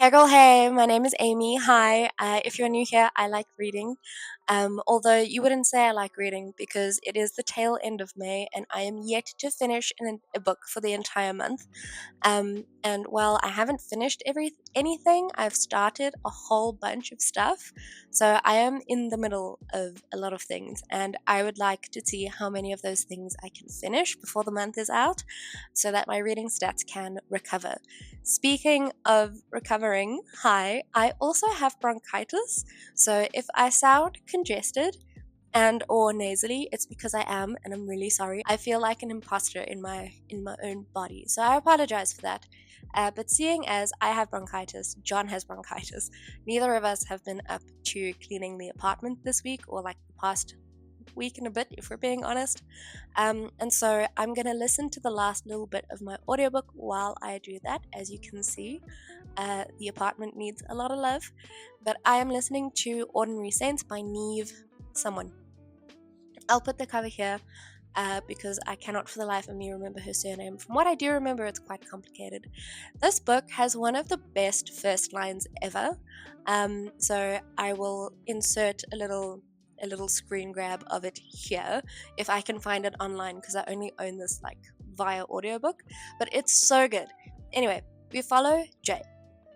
Hey girl, hey, my name is Amy. Hi. If you're new here, I like reading. Although you wouldn't say I like reading because it is the tail end of May and I am yet to finish a book for the entire month. And while I haven't finished anything, I've started a whole bunch of stuff. So I am in the middle of a lot of things, and I would like to see how many of those things I can finish before the month is out so that my reading stats can recover. Speaking of recovering, hi, I also have bronchitis. So if I sound congested, and or nasally, it's because I am, and I'm really sorry. I feel like an imposter in my own body, so I apologize for that. But seeing as I have bronchitis, John has bronchitis, neither of us have been up to cleaning the apartment this week or like the past week and a bit, if we're being honest. And so I'm gonna listen to the last little bit of my audiobook while I do that. As you can see, the apartment needs a lot of love, but I am listening to Ordinary Saints by Neve someone. I'll put the cover here because I cannot for the life of me remember her surname. From what I do remember, it's quite complicated. This book has one of the best first lines ever. So I will insert a little screen grab of it here if I can find it online, because I only own this like via audiobook, but it's so good. Anyway, we follow Jay.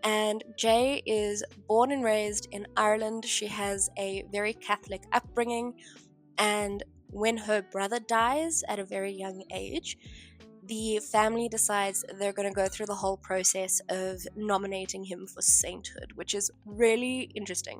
And Jay is born and raised in Ireland. She has a very Catholic upbringing, and when her brother dies at a very young age, the family decides they're going to go through the whole process of nominating him for sainthood, which is really interesting.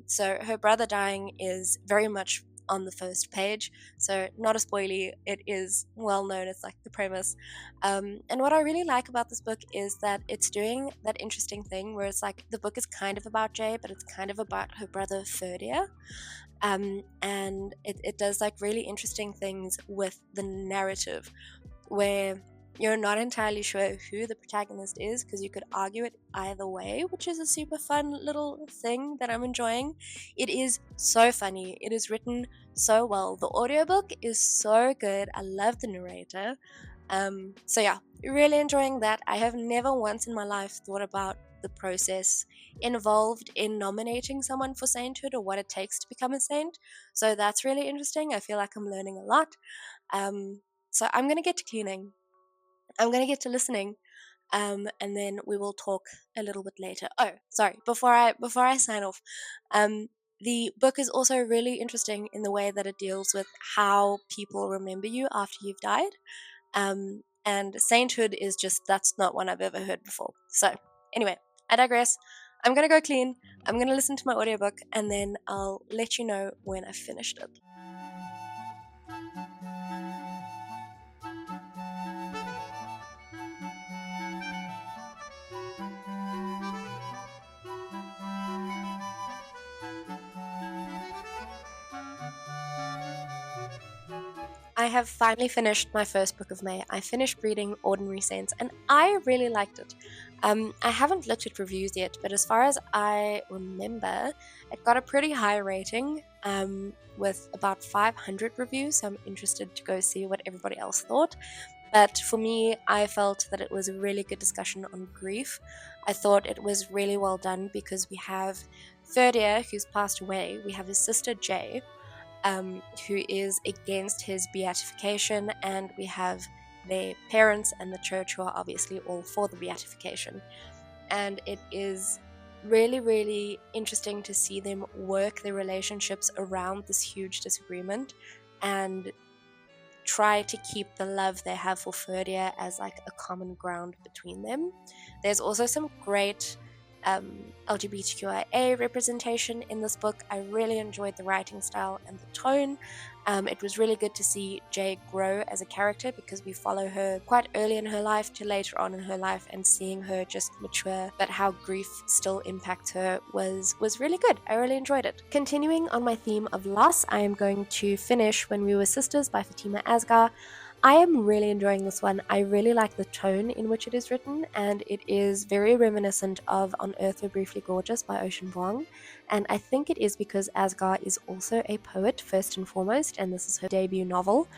So her brother dying is very much on the first page, so not a spoilie. It is well known. It's like the premise. And what I really like about this book is that it's doing that interesting thing where it's like the book is kind of about Jay, but it's kind of about her brother Ferdia. And it does like really interesting things with the narrative where you're not entirely sure who the protagonist is, because you could argue it either way, which is a super fun little thing that I'm enjoying. It is so funny. It is written so well. The audiobook is so good. I love the narrator. So yeah, really enjoying that. I have never once in my life thought about the process involved in nominating someone for sainthood or what it takes to become a saint. So that's really interesting. I feel like I'm learning a lot. So I'm gonna get to cleaning. I'm gonna get to listening. And then we will talk a little bit later. Oh, sorry. Before I sign off, the book is also really interesting in the way that it deals with how people remember you after you've died. And sainthood is just, that's not one I've ever heard before. So, anyway, I digress. I'm gonna go clean, I'm gonna listen to my audiobook, and then I'll let you know when I've finished it. I have finally finished my first book of May. I finished reading Ordinary Saints, and I really liked it. I haven't looked at reviews yet, but as far as I remember, it got a pretty high rating, with about 500 reviews, so I'm interested to go see what everybody else thought. But for me, I felt that it was a really good discussion on grief. I thought it was really well done because we have Ferdia, who's passed away, we have his sister Jay, who is against his beatification, and we have their parents and the church who are obviously all for the beatification. And it is really, really interesting to see them work their relationships around this huge disagreement and try to keep the love they have for Ferdia as like a common ground between them. There's also some great LGBTQIA representation in this book. I really enjoyed the writing style and the tone. It was really good to see Jay grow as a character because we follow her quite early in her life to later on in her life, and seeing her just mature, but how grief still impacts her was really good. I really enjoyed it. Continuing on my theme of loss, I am going to finish When We Were Sisters by Fatima Asghar. I am really enjoying this one. I really like the tone in which it is written, and it is very reminiscent of On Earth We're Briefly Gorgeous by Ocean Vuong. And I think it is because Asghar is also a poet first and foremost, and this is her debut novel.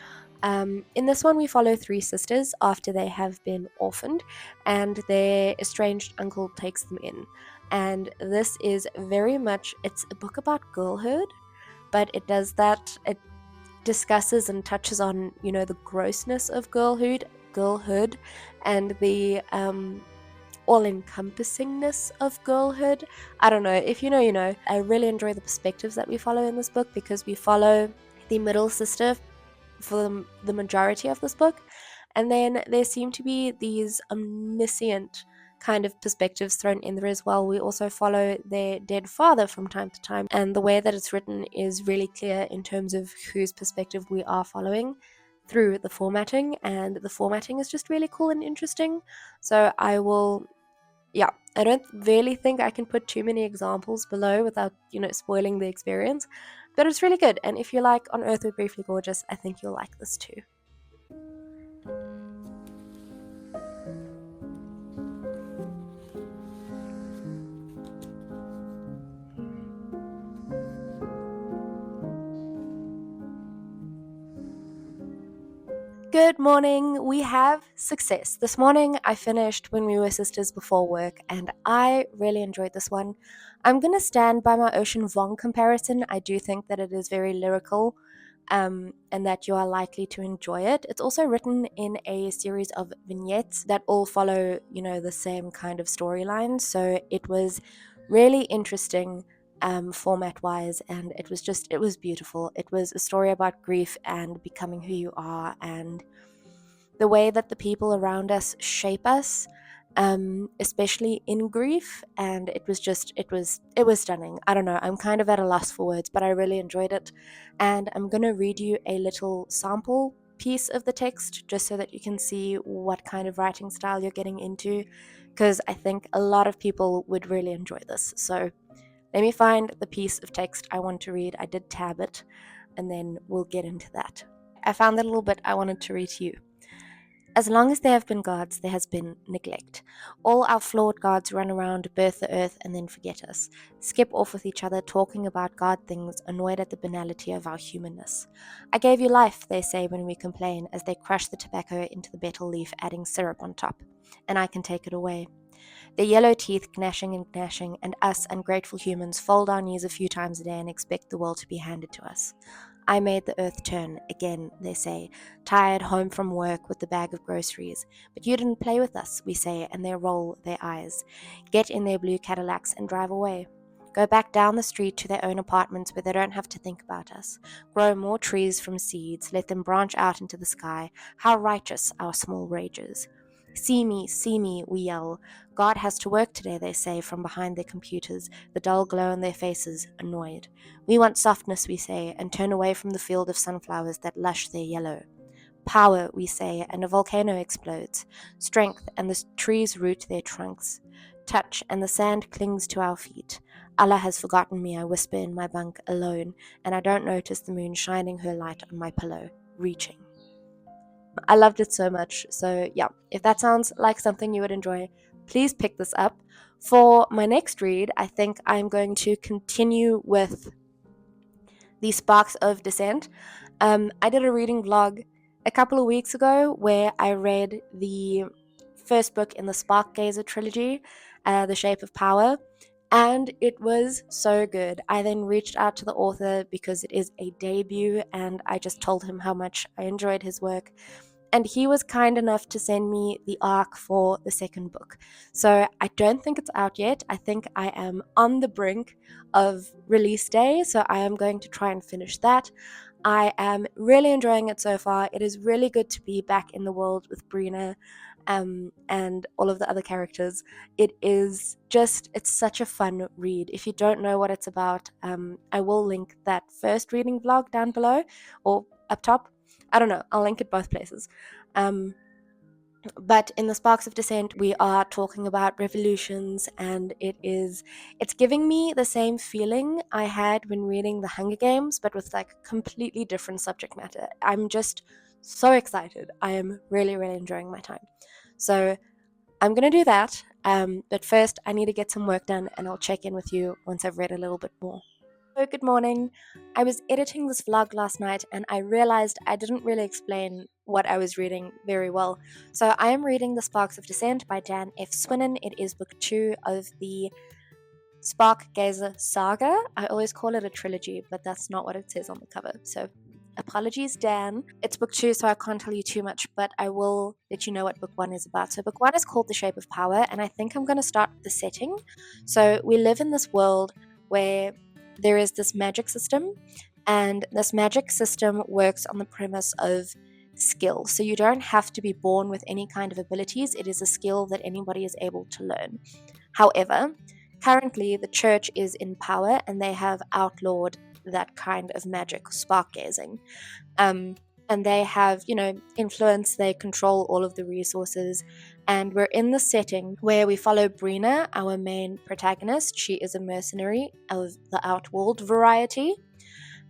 In this one, we follow three sisters after they have been orphaned, and their estranged uncle takes them in. And this is very much, it's a book about girlhood, but it does that, it discusses and touches on, the grossness of girlhood, and the all-encompassingness of girlhood. I don't know, if you know, you know. I really enjoy the perspectives that we follow in this book, because we follow the middle sister for the majority of this book. And then there seem to be these omniscient kind of perspectives thrown in there as well. We also follow their dead father from time to time, and the way that it's written is really clear in terms of whose perspective we are following through the formatting, and the formatting is just really cool and interesting. So yeah, I don't really think I can put too many examples below without, spoiling the experience, but it's really good. And if you like On Earth We're Briefly Gorgeous, I think you'll like this too. Good morning. We have success. This morning I finished When We Were Sisters Before Work, and I really enjoyed this one. I'm going to stand by my Ocean Vuong comparison. I do think that it is very lyrical, and that you are likely to enjoy it. It's also written in a series of vignettes that all follow, the same kind of storyline. So it was really interesting, format wise, and it was beautiful. It was a story about grief and becoming who you are, and the way that the people around us shape us, especially in grief. And it was stunning. I don't know, I'm kind of at a loss for words, but I really enjoyed it. And I'm going to read you a little sample piece of the text, just so that you can see what kind of writing style you're getting into, because I think a lot of people would really enjoy this. So let me find the piece of text I want to read. I did tab it, and then we'll get into that. I found the little bit I wanted to read to you. As long as there have been gods, there has been neglect. All our flawed gods run around, birth the earth, and then forget us. Skip off with each other, talking about God things, annoyed at the banality of our humanness. I gave you life, they say when we complain, as they crush the tobacco into the betel leaf, adding syrup on top. And I can take it away. Their yellow teeth gnashing and gnashing, and us ungrateful humans fold our knees a few times a day and expect the world to be handed to us. I made the earth turn, again, they say, tired home from work with the bag of groceries. But you didn't play with us, we say, and they roll their eyes. Get in their blue Cadillacs and drive away. Go back down the street to their own apartments where they don't have to think about us. Grow more trees from seeds, let them branch out into the sky. How righteous our small rages. See me, we yell. God has to work today, they say from behind their computers, the dull glow on their faces, annoyed. We want softness, we say, and turn away from the field of sunflowers that lush their yellow. Power, we say, and a volcano explodes. Strength, and the trees root their trunks. Touch, and the sand clings to our feet. Allah has forgotten me, I whisper in my bunk alone, and I don't notice the moon shining her light on my pillow, reaching. I loved it so much. So, yeah, if that sounds like something you would enjoy, please pick this up. For my next read, I think I'm going to continue with The Sparks of Dissent. I did a reading vlog a couple of weeks ago where I read the first book in the Spark Gazer trilogy, The Shape of Power, and it was so good. I then reached out to the author because it is a debut, and I just told him how much I enjoyed his work. And he was kind enough to send me the arc for the second book. So I don't think it's out yet. I think I am on the brink of release day, so I am going to try and finish that. I am really enjoying it so far. It is really good to be back in the world with Brina, and all of the other characters. It's such a fun read. If you don't know what it's about, I will link that first reading vlog down below or up top. I don't know, I'll link it both places. Um, but in the Sparks of Dissent, we are talking about revolutions, and it's giving me the same feeling I had when reading The Hunger Games, but with like completely different subject matter. I'm just so excited. I am really, really enjoying my time. So I'm gonna do that. But first, I need to get some work done, and I'll check in with you once I've read a little bit more. Oh, good morning. I was editing this vlog last night and I realized I didn't really explain what I was reading very well. So I am reading The Sparks of Dissent by Dan F. Swinnon. It is book 2 of the Sparkgazer saga. I always call it a trilogy, but that's not what it says on the cover. So apologies, Dan. It's book 2, so I can't tell you too much, but I will let you know what book 1 is about. So book 1 is called The Shape of Power, and I think I'm going to start with the setting. So we live in this world where there is this magic system, and this magic system works on the premise of skill. So you don't have to be born with any kind of abilities. It is a skill that anybody is able to learn. However, currently the church is in power and they have outlawed that kind of magic, spark gazing. And they have, influence, they control all of the resources. And we're in the setting where we follow Brina, our main protagonist. She is a mercenary of the outworld variety.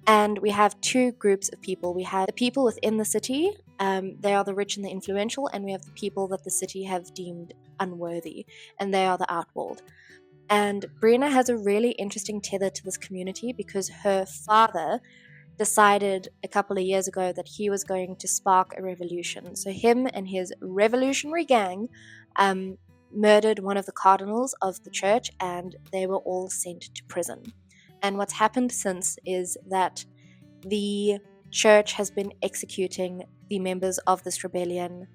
And we have two groups of people. We have the people within the city, they are the rich and the influential, and we have the people that the city have deemed unworthy, and they are the outworld. And Brina has a really interesting tether to this community because her father decided a couple of years ago that he was going to spark a revolution. So him and his revolutionary gang murdered one of the cardinals of the church, and they were all sent to prison. And what's happened since is that the church has been executing the members of this rebellion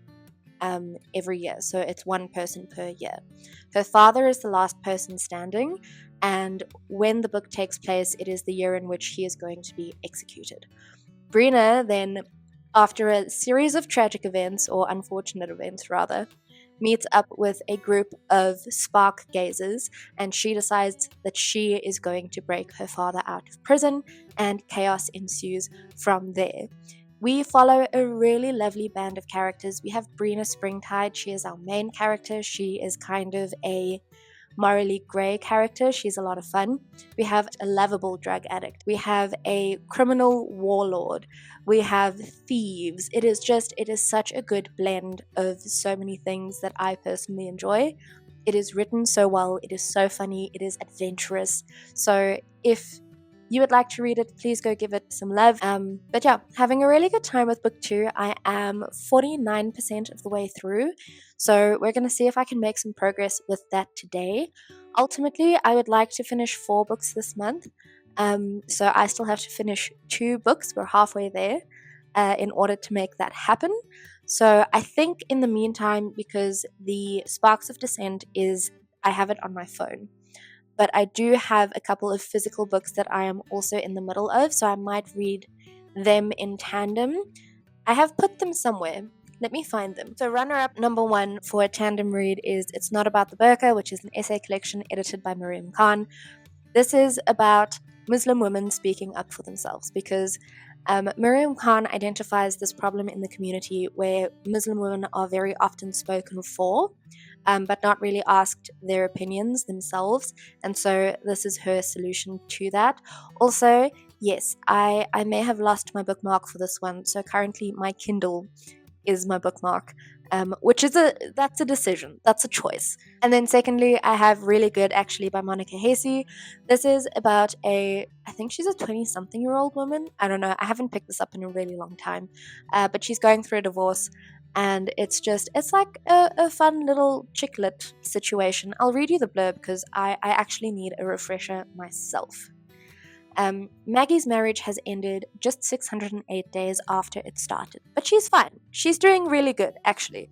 every year. So it's one person per year. Her father is the last person standing, and when the book takes place, it is the year in which he is going to be executed. Brina then, after a series of tragic events, or unfortunate events rather, meets up with a group of spark gazers, and she decides that she is going to break her father out of prison, and chaos ensues from there. We follow a really lovely band of characters. We have Brina Springtide. She is our main character. She is kind of a morally grey character. She's a lot of fun. We have a lovable drug addict. We have a criminal warlord. We have thieves. It is such a good blend of so many things that I personally enjoy. It is written so well. It is so funny. It is adventurous. So if you would like to read it, please go give it some love. But yeah, having a really good time with book 2. I am 49% of the way through, so we're going to see if I can make some progress with that today. Ultimately, I would like to finish 4 books this month, so I still have to finish 2 books. We're halfway there in order to make that happen. So I think in the meantime, because the Sparks of Dissent I have it on my phone. But I do have a couple of physical books that I am also in the middle of, so I might read them in tandem. I have put them somewhere. Let me find them. So runner-up number 1 for a tandem read is It's Not About the Burqa, which is an essay collection edited by Mariam Khan. This is about Muslim women speaking up for themselves because Mariam Khan identifies this problem in the community where Muslim women are very often spoken for, but not really asked their opinions themselves. And so this is her solution to that. Also, yes, I may have lost my bookmark for this one. So currently my Kindle is my bookmark, which is that's a decision. That's a choice. And then secondly, I have Really Good, actually, by Monica Hasey. This is about I think she's a 20-something-year-old woman. I don't know. I haven't picked this up in a really long time. But she's going through a divorce. And it's like a fun little chick lit situation. I'll read you the blurb because I actually need a refresher myself. Maggie's marriage has ended just 608 days after it started, but she's fine. She's doing really good, actually.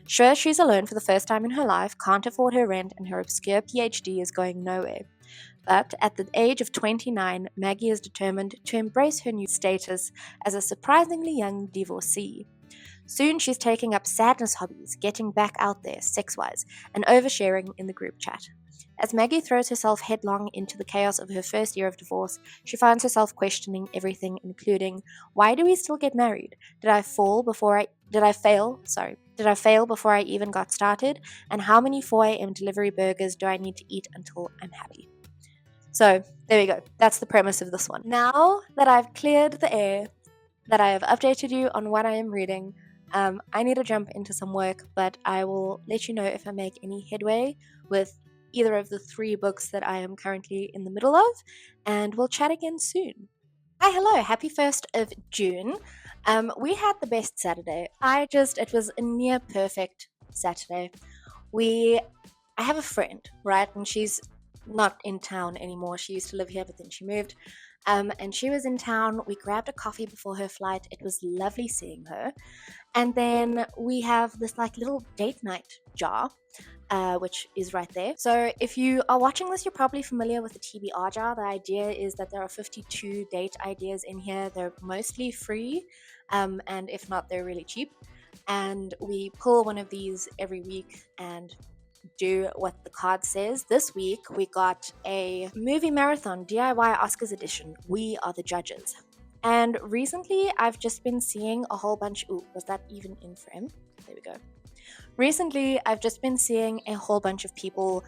Sure, she's alone for the first time in her life, can't afford her rent, and her obscure PhD is going nowhere. But at the age of 29, Maggie is determined to embrace her new status as a surprisingly young divorcee. Soon she's taking up sadness hobbies, getting back out there, sex-wise, and oversharing in the group chat. As Maggie throws herself headlong into the chaos of her first year of divorce, she finds herself questioning everything, including, why do we still get married? Did I fail before I even got started? And how many 4 a.m. delivery burgers do I need to eat until I'm happy? So, there we go. That's the premise of this one. Now that I've cleared the air, that I have updated you on what I am reading, I need to jump into some work, but I will let you know if I make any headway with either of the 3 books that I am currently in the middle of, and we'll chat again soon. Hi, hello, happy 1st of June. We had the best Saturday. It was a near perfect Saturday. I have a friend, right? And she's not in town anymore. She used to live here, but then she moved. And she was in town. We grabbed a coffee before her flight. It was lovely seeing her. And then we have this like little date night jar, which is right there. So if you are watching this, you're probably familiar with the TBR jar. The idea is that there are 52 date ideas in here. They're mostly free, and if not, they're really cheap. And we pull one of these every week and do what the card says. This week we got a movie marathon DIY Oscars edition. We are the judges. And recently I've just been seeing a whole bunch. Ooh, was that even in frame? There we go. Recently I've just been seeing a whole bunch of people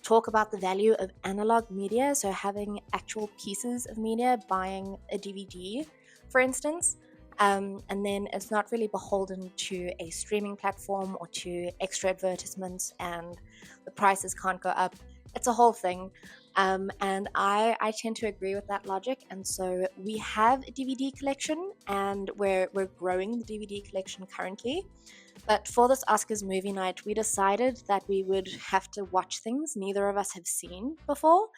talk about the value of analog media, so having actual pieces of media, buying a DVD, for instance. And then it's not really beholden to a streaming platform or to extra advertisements, and the prices can't go up. It's a whole thing. And I tend to agree with that logic. And so we have a DVD collection, and we're growing the DVD collection currently. But for this Oscars movie night, we decided that we would have to watch things neither of us have seen before.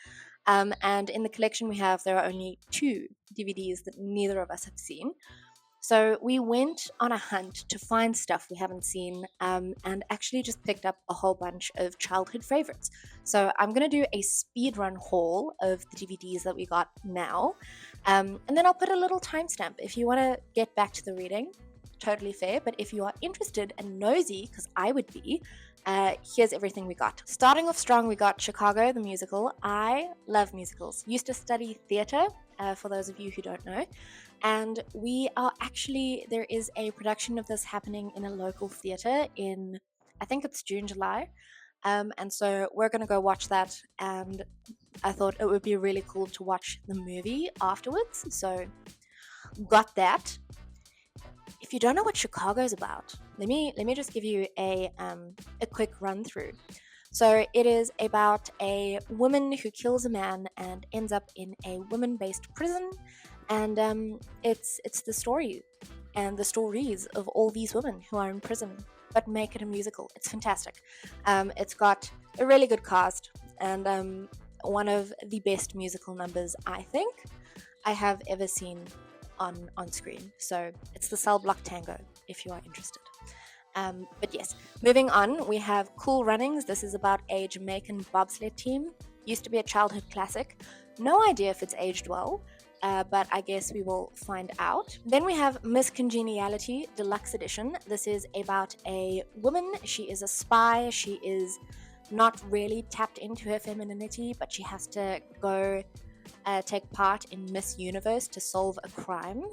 And in the collection there are only 2 DVDs that neither of us have seen. So we went on a hunt to find stuff we haven't seen, and actually just picked up a whole bunch of childhood favorites. So I'm going to do a speedrun haul of the DVDs that we got now, and then I'll put a little timestamp if you want to get back to the reading. Totally fair, but if you are interested and nosy, because I would be, here's everything we got. Starting off strong, we got Chicago, the musical. I love musicals. Used to study theatre, for those of you who don't know. And there is a production of this happening in a local theatre in, I think it's June, July. And so we're going to go watch that. And I thought it would be really cool to watch the movie afterwards. So got that. If you don't know what Chicago's about, let me just give you a quick run through. So it is about a woman who kills a man and ends up in a women-based prison, and it's the story and the stories of all these women who are in prison, but make it a musical. It's fantastic. It's got a really good cast and one of the best musical numbers I think I have ever seen on screen. So it's the Cell Block Tango if you are interested. But yes, moving on, we have Cool Runnings. This is about a Jamaican bobsled team. Used to be a childhood classic. No idea if it's aged well, but I guess we will find out. Then we have Miss Congeniality Deluxe Edition. This is about a woman. She is a spy. She is not really tapped into her femininity, but she has to go take part in Miss Universe to solve a crime.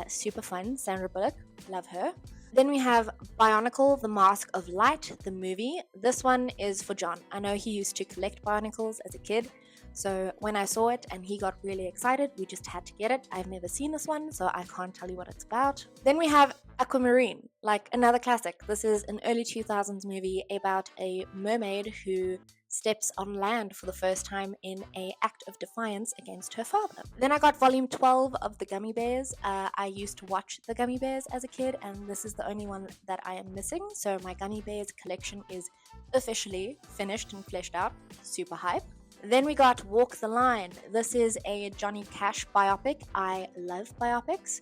Super fun. Sandra Bullock, love her. Then we have Bionicle, The Mask of Light, the movie. This one is for John. I know he used to collect Bionicles as a kid, so when I saw it and he got really excited, we just had to get it. I've never seen this one, so I can't tell you what it's about. Then we have Aquamarine, like another classic. This is an early 2000s movie about a mermaid who steps on land for the first time in an act of defiance against her father. Then I got volume 12 of The Gummy Bears. I used to watch The Gummy Bears as a kid, and this is the only one that I am missing. So my Gummy Bears collection is officially finished and fleshed out. Super hype. Then we got Walk the Line. This is a Johnny Cash biopic. I love biopics.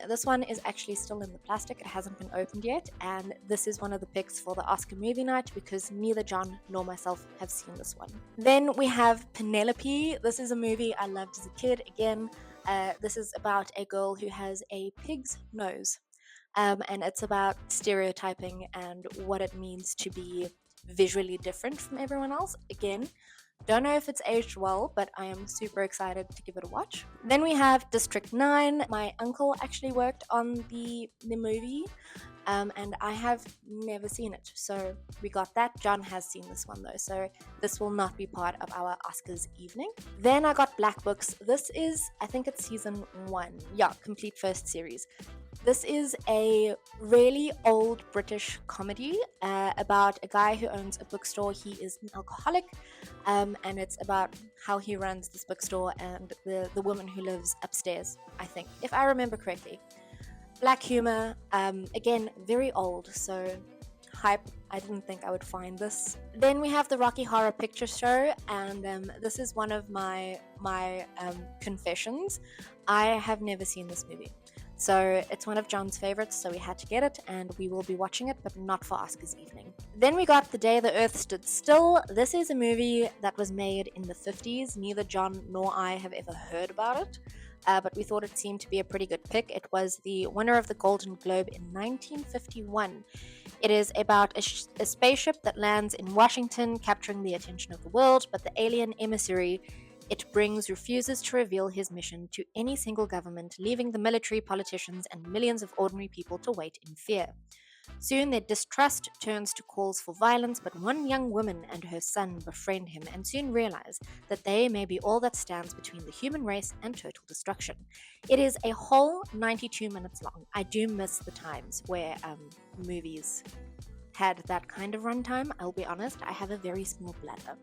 This one is actually still in the plastic. It hasn't been opened yet. And this is one of the picks for the Oscar movie night because neither John nor myself have seen this one. Then we have Penelope. This is a movie I loved as a kid. Again, this is about a girl who has a pig's nose. And it's about stereotyping and what it means to be visually different from everyone else. Again, don't know if it's aged well, but I am super excited to give it a watch. Then we have District 9. My uncle actually worked on the movie, and I have never seen it. So we got that. John has seen this one though, so this will not be part of our Oscars evening. Then I got Black Books. This is, I think it's season 1. Yeah, complete first series. This is a really old British comedy about a guy who owns a bookstore. He is an alcoholic, and it's about how he runs this bookstore and the woman who lives upstairs, I think, if I remember correctly. Black humor, again, very old, so hype. I didn't think I would find this. Then we have the Rocky Horror Picture Show, and this is one of my confessions. I have never seen this movie. So it's one of John's favorites, so we had to get it, and we will be watching it, but not for Oscars evening. Then we got The Day the Earth Stood Still. This is a movie that was made in the 50s. Neither John nor I have ever heard about it, but we thought it seemed to be a pretty good pick. It was the winner of the Golden Globe in 1951. It is about a spaceship that lands in Washington, capturing the attention of the world, but the alien emissary it brings refuses to reveal his mission to any single government, leaving the military, politicians, and millions of ordinary people to wait in fear. Soon their distrust turns to calls for violence, but one young woman and her son befriend him and soon realize that they may be all that stands between the human race and total destruction. It is a whole 92 minutes long. I do miss the times where movies had that kind of runtime. I'll be honest, I have a very small bladder.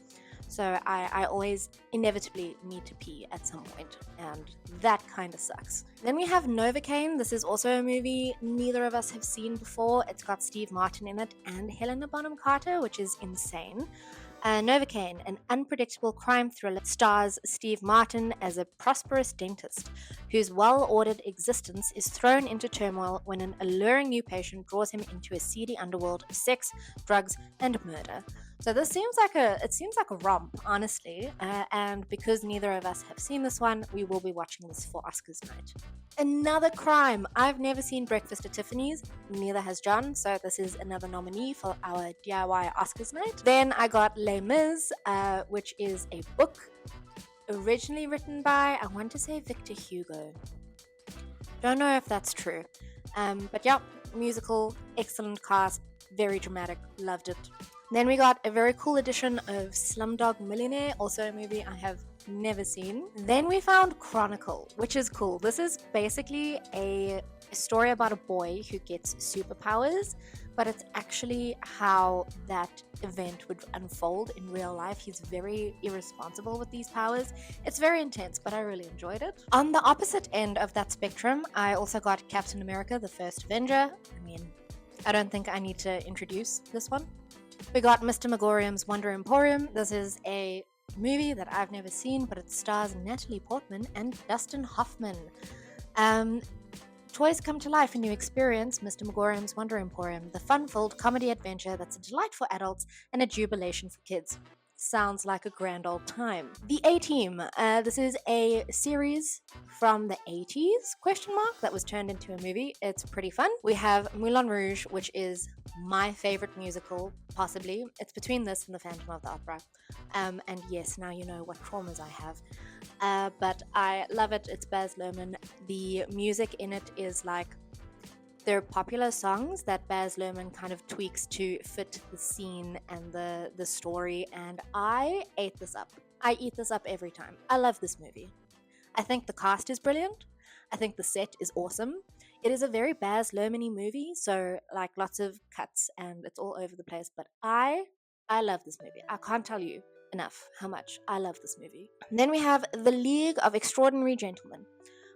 So I always inevitably need to pee at some point, and that kind of sucks. Then we have Novocaine. This is also a movie neither of us have seen before. It's got Steve Martin in it and Helena Bonham Carter, which is insane. Novocaine, an unpredictable crime thriller, stars Steve Martin as a prosperous dentist whose well-ordered existence is thrown into turmoil when an alluring new patient draws him into a seedy underworld of sex, drugs, and murder. So this seems like a romp, honestly, and because neither of us have seen this one, we will be watching this for Oscars night. Another crime. I've never seen Breakfast at Tiffany's, neither has John, so this is another nominee for our DIY Oscars night. Then I got Les Mis, which is a book originally written by, I want to say, Victor Hugo. Don't know if that's true, but yeah, musical, excellent cast, very dramatic, loved it. Then we got a very cool edition of Slumdog Millionaire, also a movie I have never seen. Then we found Chronicle, which is cool. This is basically a story about a boy who gets superpowers, but it's actually how that event would unfold in real life. He's very irresponsible with these powers. It's very intense, but I really enjoyed it. On the opposite end of that spectrum, I also got Captain America, the First Avenger. I don't think I need to introduce this one. We got Mr. Megorium's Wonder Emporium. This is a movie that I've never seen, but it stars Natalie Portman and Dustin Hoffman. Toys come to life and you experience Mr. Megorium's Wonder Emporium, the fun-filled comedy adventure that's a delight for adults and a jubilation for kids. Sounds like a grand old time. The A-Team. This is a series from the 80s, that was turned into a movie. It's pretty fun. We have Moulin Rouge, which is my favorite musical, possibly. It's between this and The Phantom of the Opera. And yes, now you know what traumas I have. But I love it. It's Baz Luhrmann. The music in it is like, they're popular songs that Baz Luhrmann kind of tweaks to fit the scene and the story, and I ate this up. I eat this up every time. I love this movie. I think the cast is brilliant. I think the set is awesome. It is a very Baz Luhrmann-y movie, so like lots of cuts and it's all over the place, but I love this movie. I can't tell you enough how much I love this movie. And then we have The League of Extraordinary Gentlemen,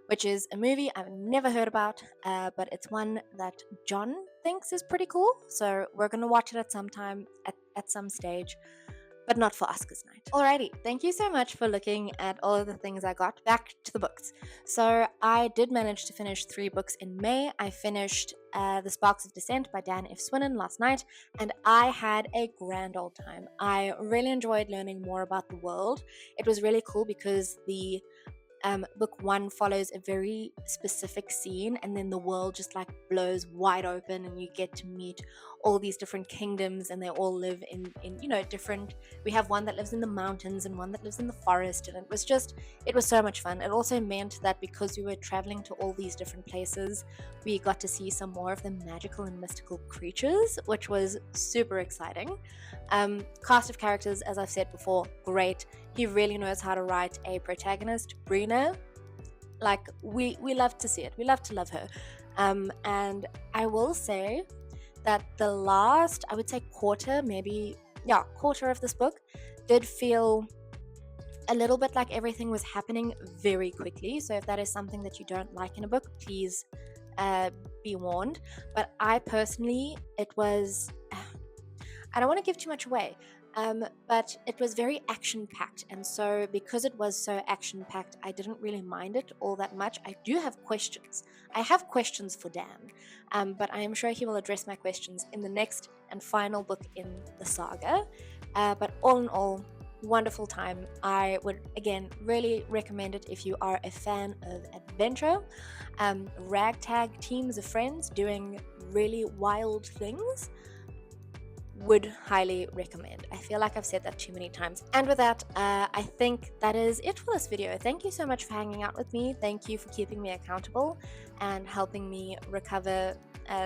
which is a movie I've never heard about, but it's one that John thinks is pretty cool, so we're going to watch it at some time, at some stage, but not for Oscars night. Alrighty, thank you so much for looking at all of the things I got. Back to the books. So I did manage to finish 3 books in May. I finished The Sparks of Descent by Dan F. Swinnon last night, and I had a grand old time. I really enjoyed learning more about the world. It was really cool because the book 1 follows a very specific scene, and then the world just like blows wide open and you get to meet all these different kingdoms, and they all live in different, we have one that lives in the mountains and one that lives in the forest, and it was so much fun. It also meant that because we were traveling to all these different places, we got to see some more of the magical and mystical creatures, which was super exciting. Cast of characters, as I've said before, great. He really knows how to write a protagonist. Brina, like, we love to see it. We love to love her. And I will say that the last, I would say quarter, maybe, yeah, quarter of this book did feel a little bit like everything was happening very quickly. So if that is something that you don't like in a book, please be warned. But I personally, it was, I don't want to give too much away, but it was very action packed. And so, because it was so action packed, I didn't really mind it all that much. I do have questions. I have questions for Dan, but I am sure he will address my questions in the next and final book in the saga. But all in all, wonderful time. I would again really recommend it if you are a fan of adventure, ragtag teams of friends doing really wild things. Would highly recommend. I feel like I've said that too many times. And with that, I think that is it for this video. Thank you so much for hanging out with me. Thank you for keeping me accountable and helping me recover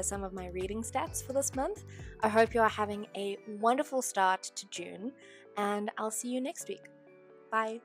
some of my reading stats for this month. I hope you are having a wonderful start to June, and I'll see you next week. Bye.